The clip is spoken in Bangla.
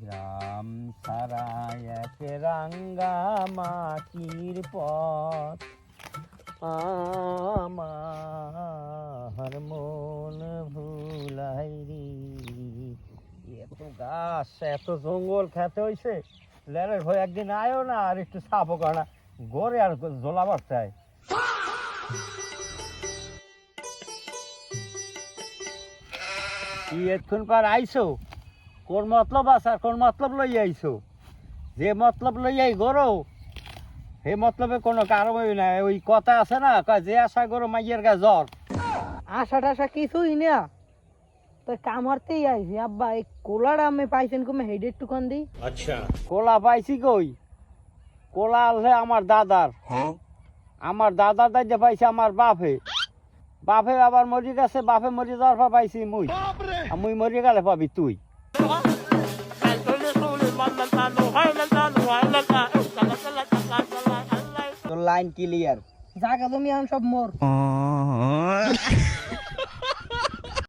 গ্রাম সারা এক রাঙ্গা মাটির পথ আমার মন ভুলাই রে। এত গাছ এত জঙ্গল খেতে হইছে, লেরের ভয় একদিন আয়ো না আর একটু সাপও কানা গড়ে আর জ্বলাবার চাই। কি এতক্ষণ পর আইসো? কোন মতলব আছে আর কোন মতলব লই আইসো? যে মতলব লই আই গরো সেই মতলবে কোনো কারণ নাই। ওই কথা আছে না, কয় যে আশা গরো মাইয়ের গা জ্বর। আশা টাশা কিছুই না, তো কাম হারতেই আইছি। আব্বা এই কোলাটা আমি পাইছেন কমে হেডে একটুখান দিই। কোলা পাইছি কই? কোলা আছে আমার দাদার। আমার দাদার দাইতে পাইছে আমার বাপে। বাপে আবার মরি গেছে, বাপে মরি যাওয়ার পর পাইছি মুই। আর মুই মরি গেলে পাবি তুই। তোর লাইন ক্লিয়ার। জায়গা তুমি এখন সব মোর।